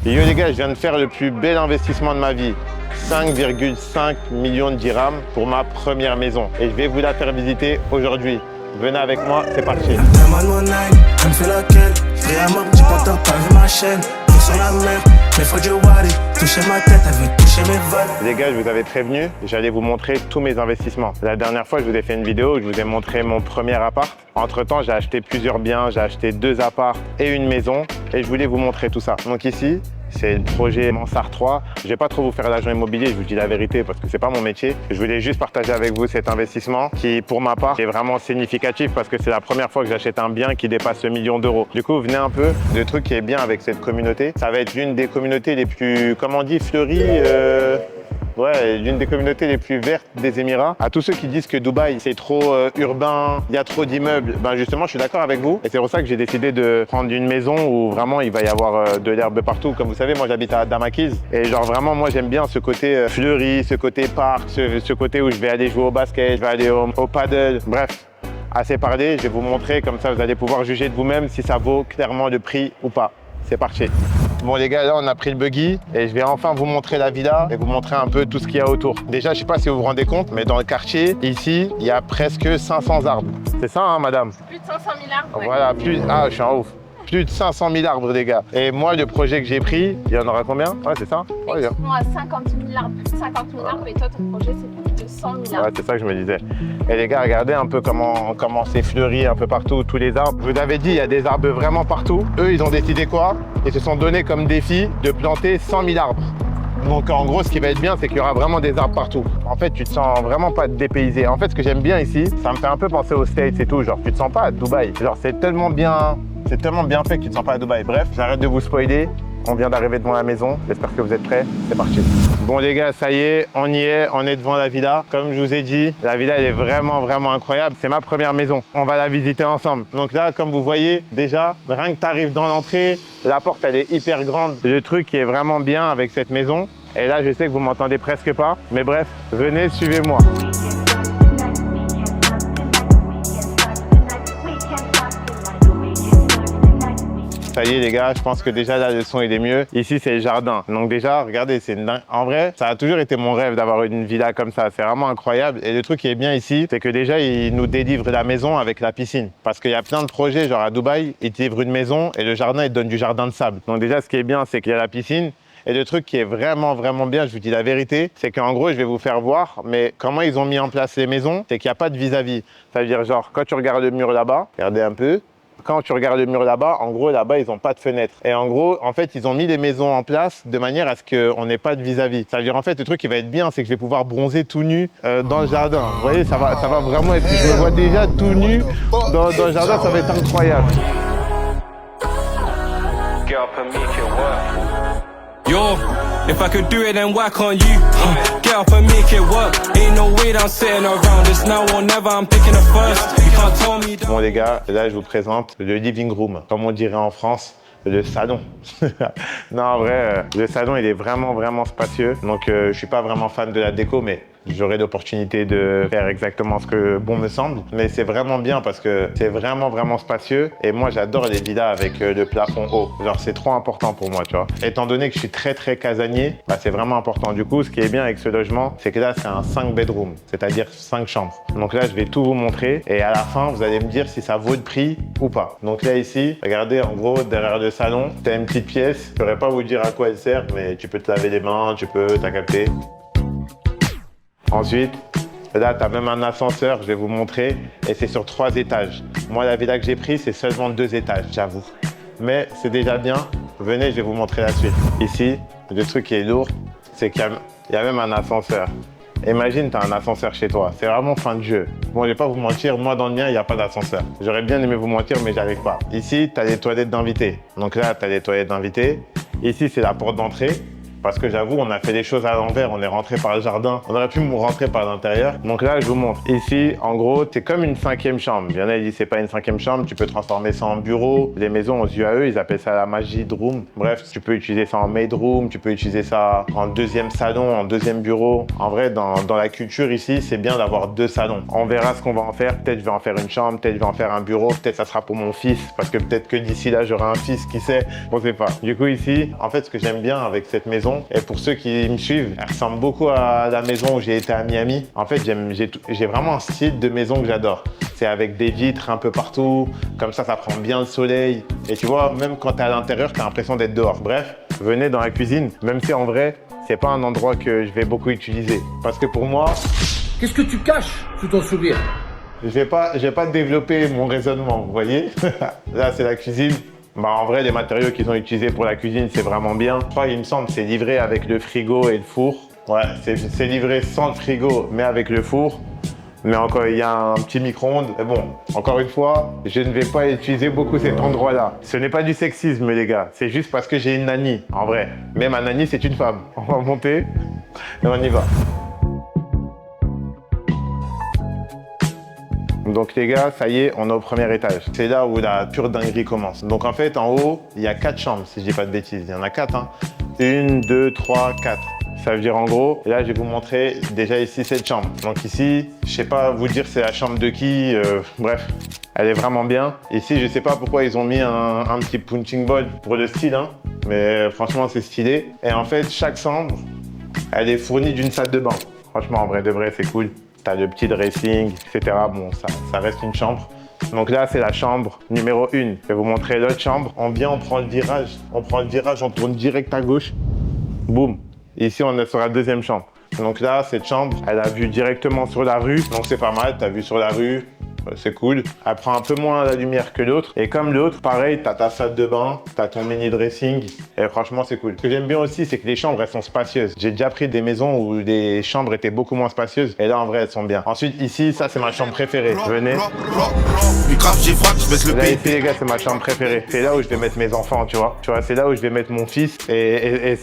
Yo les gars, je viens de faire le plus bel investissement de ma vie. 5,5 millions de dirhams pour ma première maison. Et je vais vous la faire visiter aujourd'hui. Venez avec moi, c'est parti. Demande mon âne, elle me fait laquelle. J'ai à mort, j'ai pas tort, pas vu ma chaîne. T'es sur la mer, mais faut que je wari. Toucher ma tête, elle veut toucher mes valeurs. Les gars, je vous avais prévenu, j'allais vous montrer tous mes investissements. La dernière fois, je vous ai fait une vidéo où je vous ai montré mon premier appart. Entre-temps, j'ai acheté plusieurs biens, j'ai acheté 2 apparts et une maison. Et je voulais vous montrer tout ça. Donc ici, c'est le projet Mansart 3. Je vais pas trop vous faire l'agent immobilier, je vous dis la vérité parce que c'est pas mon métier. Je voulais juste partager avec vous cet investissement qui, pour ma part, est vraiment significatif parce que c'est la première fois que j'achète un bien qui dépasse le million d'euros. Du coup, venez un peu. Le truc qui est bien avec cette communauté, ça va être l'une des communautés les plus, comment on dit, fleuries. Ouais, l'une des communautés les plus vertes des Émirats. À tous ceux qui disent que Dubaï, c'est trop urbain, il y a trop d'immeubles, ben justement, je suis d'accord avec vous. Et c'est pour ça que j'ai décidé de prendre une maison où vraiment il va y avoir de l'herbe partout. Comme vous savez, moi j'habite à Damakiz. Et genre vraiment, moi j'aime bien ce côté fleuri, ce côté parc, ce côté où je vais aller jouer au basket, je vais aller au paddle. Bref, assez parlé, je vais vous montrer, comme ça vous allez pouvoir juger de vous-même si ça vaut clairement le prix ou pas. C'est parti. Bon les gars, là on a pris le buggy et je vais enfin vous montrer la villa et vous montrer un peu tout ce qu'il y a autour. Déjà, je sais pas si vous vous rendez compte, mais dans le quartier, ici, il y a presque 500 arbres. C'est ça, hein, madame? Plus de 500 000 arbres. Ouais. Voilà, je suis en ouf. Plus de 500 000 arbres, les gars. Et moi, le projet que j'ai pris, il y en aura combien? Ouais, c'est ça? Ouais, moi, 50 000 arbres, plus de 50 000 arbres, et toi, ton projet, c'est plus de 100 000 arbres. Ouais, c'est ça que je me disais. Et les gars, regardez un peu comment c'est fleuri un peu partout, tous les arbres. Je vous avais dit, il y a des arbres vraiment partout. Eux, ils ont décidé quoi? Ils se sont donné comme défi de planter 100 000 arbres. Donc en gros, ce qui va être bien, c'est qu'il y aura vraiment des arbres partout. En fait, tu te sens vraiment pas dépaysé. En fait, ce que j'aime bien ici, ça me fait un peu penser aux States et tout. Genre, tu te sens pas à Dubaï. Genre, c'est tellement bien fait que tu te sens pas à Dubaï. Bref, j'arrête de vous spoiler. On vient d'arriver devant la maison. J'espère que vous êtes prêts. C'est parti. Bon les gars, ça y est, on y est. On est devant la villa. Comme je vous ai dit, la villa, elle est vraiment, vraiment incroyable. C'est ma première maison. On va la visiter ensemble. Donc là, comme vous voyez, déjà, rien que tu arrives dans l'entrée, la porte, elle est hyper grande. Le truc qui est vraiment bien avec cette maison, et là, je sais que vous m'entendez presque pas. Mais bref, venez, suivez-moi. Ça y est les gars, je pense que déjà là le son il est mieux. Ici c'est le jardin. Donc déjà, regardez, c'est une dingue. En vrai, ça a toujours été mon rêve d'avoir une villa comme ça. C'est vraiment incroyable. Et le truc qui est bien ici, c'est que déjà ils nous délivrent la maison avec la piscine. Parce qu'il y a plein de projets, genre à Dubaï, ils te livrent une maison et le jardin il te donne du jardin de sable. Donc déjà ce qui est bien, c'est qu'il y a la piscine. Et le truc qui est vraiment, vraiment bien, je vous dis la vérité, c'est qu'en gros, je vais vous faire voir, mais comment ils ont mis en place les maisons, c'est qu'il n'y a pas de vis-à-vis. Ça veut dire genre, quand tu regardes le mur là-bas, regardez un peu, quand tu regardes le mur là-bas, en gros, là-bas, ils n'ont pas de fenêtre. Et en gros, en fait, ils ont mis les maisons en place de manière à ce qu'on n'ait pas de vis-à-vis. Ça veut dire, en fait, le truc qui va être bien, c'est que je vais pouvoir bronzer tout nu dans le jardin. Vous voyez, ça va vraiment être... Je me vois déjà tout nu dans le jardin, ça va être incroyable. Yo, if I could do it, then why can't you? Get up and make it work. Ain't no way that I'm sitting around. This now or never, I'm picking the first. You can't tell me that. Bon les gars, là je vous présente le living room, comme on dirait en France. Le salon. Non, en vrai, le salon, il est vraiment, vraiment spacieux. Donc, je suis pas vraiment fan de la déco, mais j'aurai l'opportunité de faire exactement ce que bon me semble. Mais c'est vraiment bien parce que c'est vraiment, vraiment spacieux. Et moi, j'adore les villas avec le plafond haut. Genre, c'est trop important pour moi, tu vois. Étant donné que je suis très, très casanier, bah, c'est vraiment important. Du coup, ce qui est bien avec ce logement, c'est que là, c'est un 5 bedroom, c'est-à-dire 5 chambres. Donc là, je vais tout vous montrer. Et à la fin, vous allez me dire si ça vaut le prix ou pas. Donc là, ici, regardez, en gros, derrière le salon, tu as une petite pièce. Je ne saurais pas vous dire à quoi elle sert, mais tu peux te laver les mains, t'as capté. Ensuite, là, tu as même un ascenseur, je vais vous montrer, et c'est sur 3 étages. Moi, la villa que j'ai prise, c'est seulement 2 étages, j'avoue. Mais c'est déjà bien. Venez, je vais vous montrer la suite. Ici, le truc qui est lourd, c'est qu'il y a même un ascenseur. Imagine, tu as un ascenseur chez toi. C'est vraiment fin de jeu. Bon, je vais pas vous mentir, moi, dans le mien, il n'y a pas d'ascenseur. J'aurais bien aimé vous mentir, mais j'arrive pas. Ici, tu as les toilettes d'invités. Donc là, tu as les toilettes d'invités. Ici, c'est la porte d'entrée. Parce que j'avoue, on a fait les choses à l'envers, on est rentré par le jardin. On aurait pu rentrer par l'intérieur. Donc là, je vous montre. Ici, en gros, c'est comme une 5e chambre. Il y en a qui disent c'est pas une 5e chambre, tu peux transformer ça en bureau. Les maisons aux UAE, ils appellent ça la magie de room. Bref, tu peux utiliser ça en maid room, tu peux utiliser ça en 2e salon, en 2e bureau. En vrai, dans la culture ici, c'est bien d'avoir 2 salons. On verra ce qu'on va en faire. Peut-être je vais en faire une chambre, peut-être je vais en faire un bureau, peut-être ça sera pour mon fils, parce que peut-être que d'ici là, j'aurai un fils, qui sait, on sait pas. Du coup, ici, en fait, ce que j'aime bien avec cette maison, et pour ceux qui me suivent, elle ressemble beaucoup à la maison où j'ai été à Miami. En fait, j'ai vraiment un style de maison que j'adore. C'est avec des vitres un peu partout, comme ça prend bien le soleil. Et tu vois, même quand t'es à l'intérieur, t'as l'impression d'être dehors. Bref, venez dans la cuisine, même si en vrai, c'est pas un endroit que je vais beaucoup utiliser. Parce que pour moi... Qu'est-ce que tu caches sous ton sourire? Je vais pas développer mon raisonnement, vous voyez. Là, c'est la cuisine. Bah, en vrai, les matériaux qu'ils ont utilisés pour la cuisine, c'est vraiment bien. Je crois, il me semble, c'est livré avec le frigo et le four. Ouais, c'est livré sans le frigo, mais avec le four. Mais encore, il y a un petit micro-ondes. Mais bon, encore une fois, je ne vais pas utiliser beaucoup cet endroit-là. Ce n'est pas du sexisme, les gars. C'est juste parce que j'ai une nanny, en vrai. Mais ma nanny, c'est une femme. On va monter et on y va. Donc les gars, ça y est, on est au premier étage. C'est là où la pure dinguerie commence. Donc en fait, en haut, il y a 4 chambres, si je dis pas de bêtises. Il y en a 4, hein. 1, 2, 3, 4. Ça veut dire en gros, et là je vais vous montrer déjà ici cette chambre. Donc ici, je sais pas vous dire c'est la chambre de qui, bref, elle est vraiment bien. Ici, je sais pas pourquoi ils ont mis un petit punching ball pour le style, hein, mais franchement c'est stylé. Et en fait, chaque chambre, elle est fournie d'une salle de bain. Franchement, en vrai de vrai, c'est cool. T'as le petit dressing, etc. Bon, ça reste une chambre. Donc là, c'est la chambre numéro 1. Je vais vous montrer l'autre chambre. On vient, on prend le virage. On prend le virage, on tourne direct à gauche. Boum. Ici, on est sur la 2e chambre. Donc là, cette chambre, elle a vue directement sur la rue. Donc c'est pas mal, t'as vu sur la rue. C'est cool. Elle prend un peu moins la lumière que l'autre. Et comme l'autre, pareil, t'as ta salle de bain, t'as ton mini dressing. Et franchement, c'est cool. Ce que j'aime bien aussi, c'est que les chambres, elles sont spacieuses. J'ai déjà pris des maisons où les chambres étaient beaucoup moins spacieuses. Et là, en vrai, elles sont bien. Ensuite, ici, ça, c'est ma chambre préférée. Venez. Là, ici, les gars, c'est ma chambre préférée. C'est là où je vais mettre mes enfants, tu vois. Tu vois, c'est là où je vais mettre mon fils et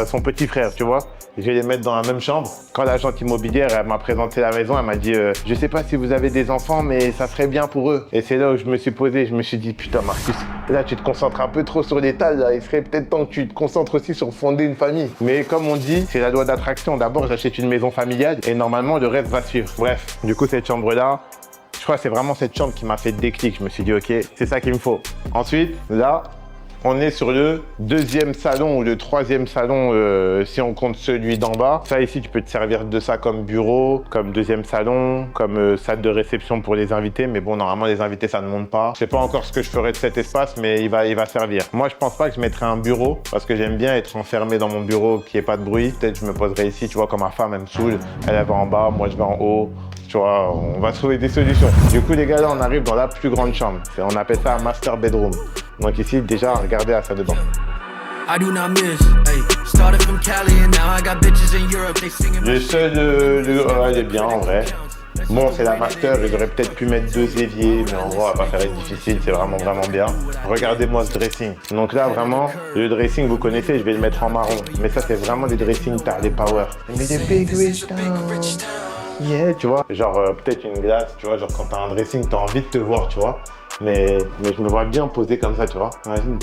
son petit frère, tu vois. Je vais les mettre dans la même chambre. Quand l'agente immobilière, elle m'a présenté la maison, elle m'a dit je sais pas si vous avez des enfants, mais ça serait bien pour eux. Et c'est là où je me suis posé, je me suis dit putain Marcus, là tu te concentres un peu trop sur l'étal, là. Il serait peut-être temps que tu te concentres aussi sur fonder une famille. Mais comme on dit, c'est la loi d'attraction. D'abord, j'achète une maison familiale et normalement le reste va suivre. Bref, du coup cette chambre-là, je crois que c'est vraiment cette chambre qui m'a fait déclic. Je me suis dit ok, c'est ça qu'il me faut. Ensuite, là, on est sur le 2e salon ou le 3e salon si on compte celui d'en bas. Ça ici, tu peux te servir de ça comme bureau, comme 2e salon, comme salle de réception pour les invités. Mais bon, normalement, les invités, ça ne monte pas. Je sais pas encore ce que je ferai de cet espace, mais il va servir. Moi, je pense pas que je mettrai un bureau parce que j'aime bien être enfermé dans mon bureau, qu'il n'y ait pas de bruit. Peut-être je me poserai ici, tu vois, comme ma femme, elle me saoule. Elle va en bas, moi, je vais en haut. Tu vois, on va trouver des solutions. Du coup, les gars, là, on arrive dans la plus grande chambre. On appelle ça un master bedroom. Donc ici, déjà, regardez la salle de bain. Le seul, il est bien en vrai. Bon, c'est la master, j'aurais peut-être pu mettre 2 éviers, mais en gros, ça va pas faire être difficile, c'est vraiment bien. Regardez-moi ce dressing. Donc là, vraiment, le dressing, vous connaissez, je vais le mettre en marron. Mais ça, c'est vraiment des dressings, t'as les power. Mais des big rich town. Yeah, tu vois, genre peut-être une glace, tu vois, genre quand t'as un dressing, t'as envie de te voir, tu vois. Mais je me vois bien posé comme ça, tu vois. Imagine.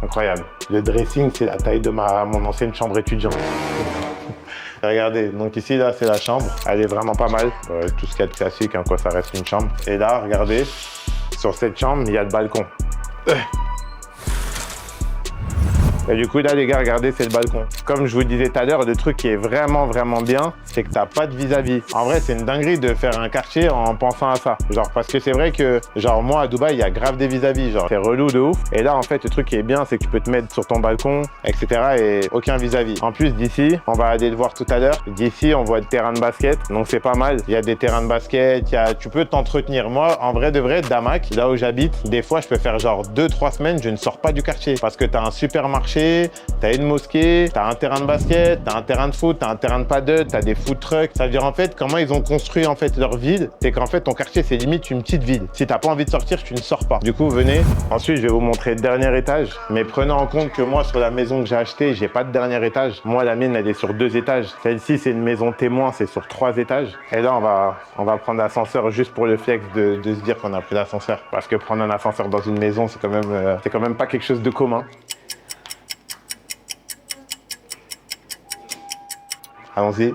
Incroyable. Le dressing, c'est la taille de mon ancienne chambre étudiante. Regardez, donc ici, là, c'est la chambre. Elle est vraiment pas mal. Tout ce qu'il y a de classique, hein, quoi, ça reste une chambre. Et là, regardez, sur cette chambre, il y a le balcon. Et du coup, là, les gars, regardez, c'est le balcon. Comme je vous disais tout à l'heure, le truc qui est vraiment bien, c'est que t'as pas de vis-à-vis. En vrai, c'est une dinguerie de faire un quartier en pensant à ça. Genre, parce que c'est vrai que, genre, moi, à Dubaï, il y a grave des vis-à-vis. Genre, c'est relou de ouf. Et là, en fait, le truc qui est bien, c'est que tu peux te mettre sur ton balcon, etc. et aucun vis-à-vis. En plus, d'ici, on va aller le voir tout à l'heure. D'ici, on voit le terrain de basket. Donc, c'est pas mal. Il y a des terrains de basket. Tu peux t'entretenir. Moi, en vrai de vrai, Damak, là où j'habite, des fois, je peux faire genre 2-3 semaines, je ne sors pas du quartier. Parce que t'as un supermarché marché, tu as une mosquée, tu as un terrain de basket, tu as un terrain de foot, tu as un terrain de paddle, tu as des food trucks. Ça veut dire en fait comment ils ont construit en fait leur ville, c'est qu'en fait ton quartier c'est limite une petite ville. Si t'as pas envie de sortir, tu ne sors pas. Du coup, venez. Ensuite, je vais vous montrer le dernier étage. Mais prenez en compte que moi, sur la maison que j'ai achetée, j'ai pas de dernier étage. Moi, la mienne, elle est sur 2 étages. Celle-ci, c'est une maison témoin, c'est sur 3 étages. Et là, on va prendre l'ascenseur juste pour le flex de se dire qu'on a pris l'ascenseur. Parce que prendre un ascenseur dans une maison, c'est quand même pas quelque chose de commun. Allons-y.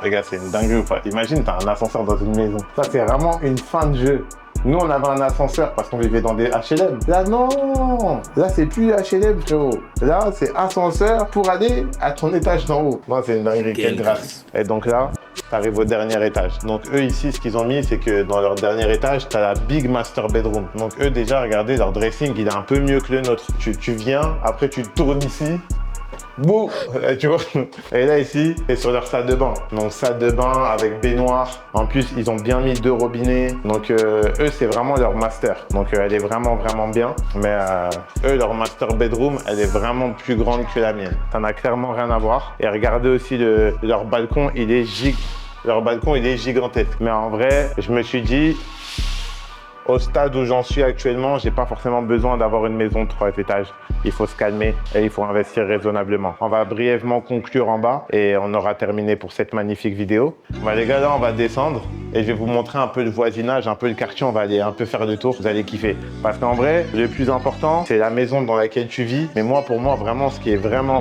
Les gars, c'est une dinguerie ou pas? Imagine, t'as un ascenseur dans une maison. Ça, c'est vraiment une fin de jeu. Nous, on avait un ascenseur parce qu'on vivait dans des HLM. Là, non! Là, c'est plus HLM, frérot. Là, c'est ascenseur pour aller à ton étage d'en haut. Moi, c'est une dinguerie, quelle grâce. Et donc là, t'arrives au dernier étage. Donc eux, ici, ce qu'ils ont mis, c'est que dans leur dernier étage, t'as la big master bedroom. Donc eux, déjà, regardez, leur dressing, il est un peu mieux que le nôtre. Tu viens, après, tu tournes ici. Boum, tu vois. Et là ici, c'est sur leur salle de bain. Donc salle de bain avec baignoire. En plus, ils ont bien mis 2 robinets. Donc eux, c'est vraiment leur master. Donc elle est vraiment bien. Mais eux, leur master bedroom, elle est vraiment plus grande que la mienne. Ça n'a clairement rien à voir. Et regardez aussi leur balcon, leur balcon, il est gigantesque. Mais en vrai, je me suis dit, au stade où j'en suis actuellement, j'ai pas forcément besoin d'avoir une maison de 3 étages. Il faut se calmer et il faut investir raisonnablement. On va brièvement conclure en bas et on aura terminé pour cette magnifique vidéo. Bah, les gars, là, on va descendre et je vais vous montrer un peu le voisinage, un peu le quartier. On va aller un peu faire le tour. Vous allez kiffer. Parce qu'en vrai, le plus important, c'est la maison dans laquelle tu vis. Mais moi, pour moi, vraiment, ce qui est vraiment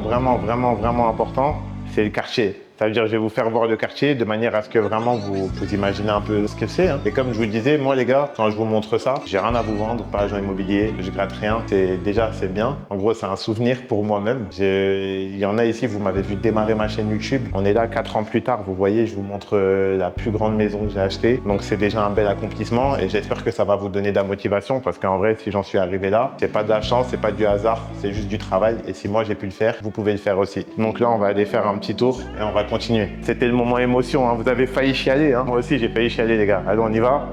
important, c'est le quartier. Ça veut dire que je vais vous faire voir le quartier de manière à ce que vraiment vous imaginez un peu ce que c'est. Et comme je vous le disais, moi les gars, quand je vous montre ça, j'ai rien à vous vendre, pas agent immobilier, je gratte rien. C'est bien. En gros, c'est un souvenir pour moi-même. Il y en a ici, vous m'avez vu démarrer ma chaîne YouTube. On est là 4 ans plus tard, vous voyez, je vous montre la plus grande maison que j'ai achetée. Donc c'est déjà un bel accomplissement et j'espère que ça va vous donner de la motivation parce qu'en vrai, si j'en suis arrivé là, c'est pas de la chance, c'est pas du hasard, c'est juste du travail. Et si moi j'ai pu le faire, vous pouvez le faire aussi. Donc là, on va aller faire un petit tour et on va continuer. C'était le moment émotion, hein. Vous avez failli chialer, hein. Moi aussi j'ai failli chialer les gars. Allez, on y va.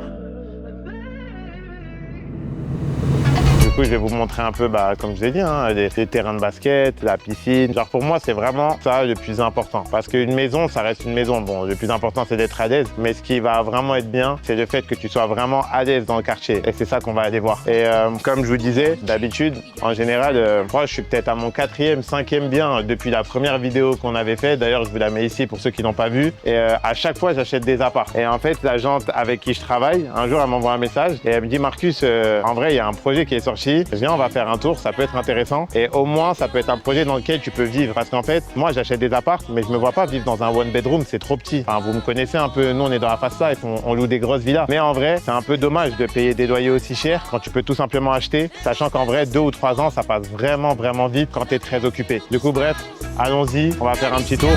Du coup, je vais vous montrer un peu, comme je l'ai dit, hein, les terrains de basket, la piscine. Genre pour moi, c'est vraiment ça le plus important. Parce qu'une maison, ça reste une maison. Bon, le plus important, c'est d'être à l'aise. Mais ce qui va vraiment être bien, c'est le fait que tu sois vraiment à l'aise dans le quartier. Et c'est ça qu'on va aller voir. Et comme je vous disais, d'habitude, en général, moi, je suis peut-être à mon 4e, 5e bien depuis la première vidéo qu'on avait fait. D'ailleurs, je vous la mets ici pour ceux qui n'ont pas vu. Et à chaque fois, j'achète des apparts. Et en fait, l'agente avec qui je travaille, un jour, elle m'envoie un message et elle me dit, Marcus, en vrai, il y a un projet qui est sorti. Je viens, on va faire un tour, ça peut être intéressant. Et au moins, ça peut être un projet dans lequel tu peux vivre. Parce qu'en fait, moi, j'achète des apparts, mais je me vois pas vivre dans un one bedroom, c'est trop petit. Enfin, vous me connaissez un peu, nous, on est dans la face life, on loue des grosses villas. Mais en vrai, c'est un peu dommage de payer des loyers aussi chers quand tu peux tout simplement acheter, sachant qu'en vrai, 2 ou 3 ans, ça passe vraiment vite quand tu es très occupé. Du coup, bref, allons-y, on va faire un petit tour.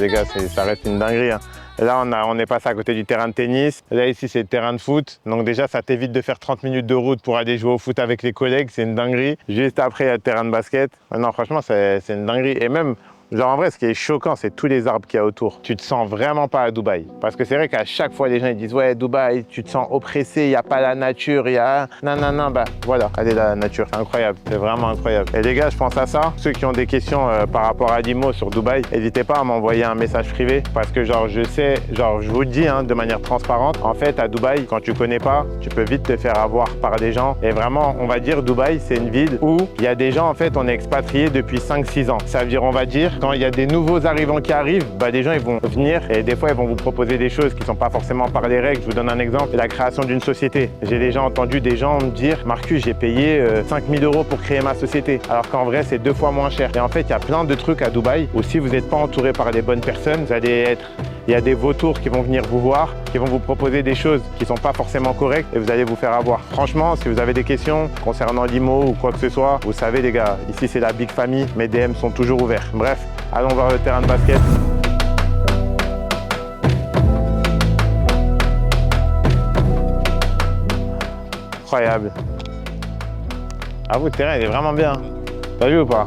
Les gars, ça reste une dinguerie, hein. Là, on est passé à côté du terrain de tennis. Là, ici, c'est le terrain de foot. Donc déjà, ça t'évite de faire 30 minutes de route pour aller jouer au foot avec les collègues. C'est une dinguerie. Juste après, il y a le terrain de basket. Non, franchement, c'est une dinguerie. Et même, genre en vrai, ce qui est choquant, c'est tous les arbres qu'il y a autour. Tu te sens vraiment pas à Dubaï. Parce que c'est vrai qu'à chaque fois, les gens ils disent « Ouais, Dubaï, tu te sens oppressé, il n'y a pas la nature, il y a... » Non, bah voilà, elle est la nature. C'est incroyable, c'est vraiment incroyable. Et les gars, je pense à ça. Ceux qui ont des questions par rapport à l'IMO sur Dubaï, n'hésitez pas à m'envoyer un message privé. Parce que genre, je sais, genre, je vous le dis hein, de manière transparente, en fait, à Dubaï, quand tu connais pas, tu peux vite te faire avoir par des gens. Et vraiment, on va dire, Dubaï, c'est une ville où il y a des gens, en fait, on est expatriés depuis 5-6 ans. Ça veut dire, on va dire, quand il y a des nouveaux arrivants qui arrivent, les gens ils vont venir et des fois ils vont vous proposer des choses qui ne sont pas forcément par les règles. Je vous donne un exemple, la création d'une société. J'ai déjà entendu des gens me dire « Marcus, j'ai payé 5 000 € pour créer ma société ». Alors qu'en vrai, c'est 2 fois moins cher. Et en fait, il y a plein de trucs à Dubaï où si vous n'êtes pas entouré par les bonnes personnes, vous allez être... Il y a des vautours qui vont venir vous voir, qui vont vous proposer des choses qui ne sont pas forcément correctes et vous allez vous faire avoir. Franchement, si vous avez des questions concernant l'IMO ou quoi que ce soit, vous savez les gars, ici c'est la big famille, mes DM sont toujours ouverts. Bref, allons voir le terrain de basket. Incroyable. Ah vous, le terrain il est vraiment bien. T'as vu ou pas?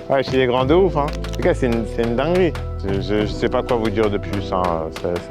Ouais, je suis des grands de ouf, hein. En tout cas, c'est une dinguerie. Je sais pas quoi vous dire de plus, hein.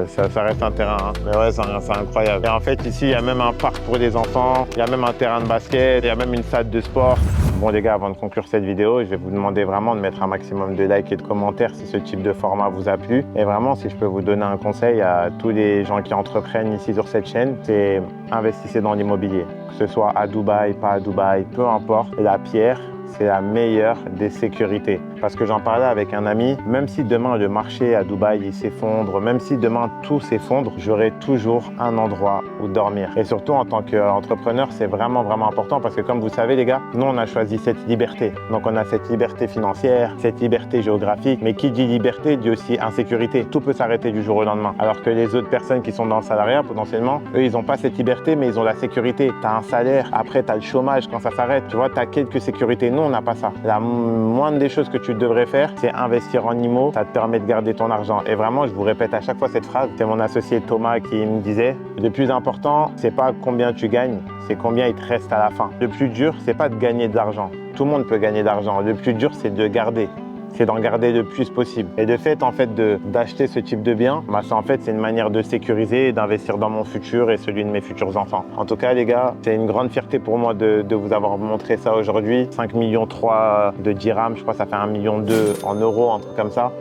Ça reste un terrain, hein. Mais ouais, c'est incroyable. Et en fait, ici, il y a même un parc pour les enfants, il y a même un terrain de basket, il y a même une salle de sport. Bon les gars, avant de conclure cette vidéo, je vais vous demander vraiment de mettre un maximum de likes et de commentaires si ce type de format vous a plu. Et vraiment, si je peux vous donner un conseil à tous les gens qui entreprennent ici sur cette chaîne, c'est investissez dans l'immobilier. Que ce soit à Dubaï, pas à Dubaï, peu importe, la pierre, c'est la meilleure des sécurités. Parce que j'en parlais avec un ami, même si demain le marché à Dubaï il s'effondre, même si demain tout s'effondre, j'aurai toujours un endroit où dormir. Et surtout en tant qu'entrepreneur, c'est vraiment important parce que comme vous savez les gars, nous on a choisi cette liberté. Donc on a cette liberté financière, cette liberté géographique, mais qui dit liberté dit aussi insécurité. Tout peut s'arrêter du jour au lendemain. Alors que les autres personnes qui sont dans le salariat, potentiellement, eux ils n'ont pas cette liberté, mais ils ont la sécurité. Tu as un salaire, après tu as le chômage quand ça s'arrête, tu vois, tu as quelques sécurités. Nous on n'a pas ça. La moindre des choses que tu devrais faire, c'est investir en IMO, ça te permet de garder ton argent. Et vraiment, je vous répète à chaque fois cette phrase, c'est mon associé Thomas qui me disait, le plus important, c'est pas combien tu gagnes, c'est combien il te reste à la fin. Le plus dur, c'est pas de gagner de l'argent. Tout le monde peut gagner de l'argent. Le plus dur, c'est de garder. C'est d'en garder le plus possible. Et de fait, en fait, d'acheter ce type de bien, bah, c'est une manière de sécuriser et d'investir dans mon futur et celui de mes futurs enfants. En tout cas, les gars, c'est une grande fierté pour moi de vous avoir montré ça aujourd'hui. 5,3 millions de dirhams, je crois que ça fait 1,2 million en euros, un truc comme ça.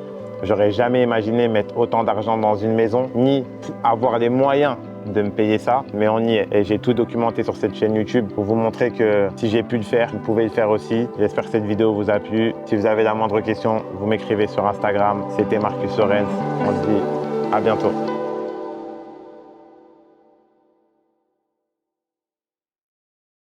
J'aurais jamais imaginé mettre autant d'argent dans une maison, ni avoir les moyens de me payer ça, mais on y est. Et j'ai tout documenté sur cette chaîne YouTube pour vous montrer que si j'ai pu le faire, vous pouvez le faire aussi. J'espère que cette vidéo vous a plu. Si vous avez la moindre question, vous m'écrivez sur Instagram. C'était Marcus Sorens. On se dit à bientôt.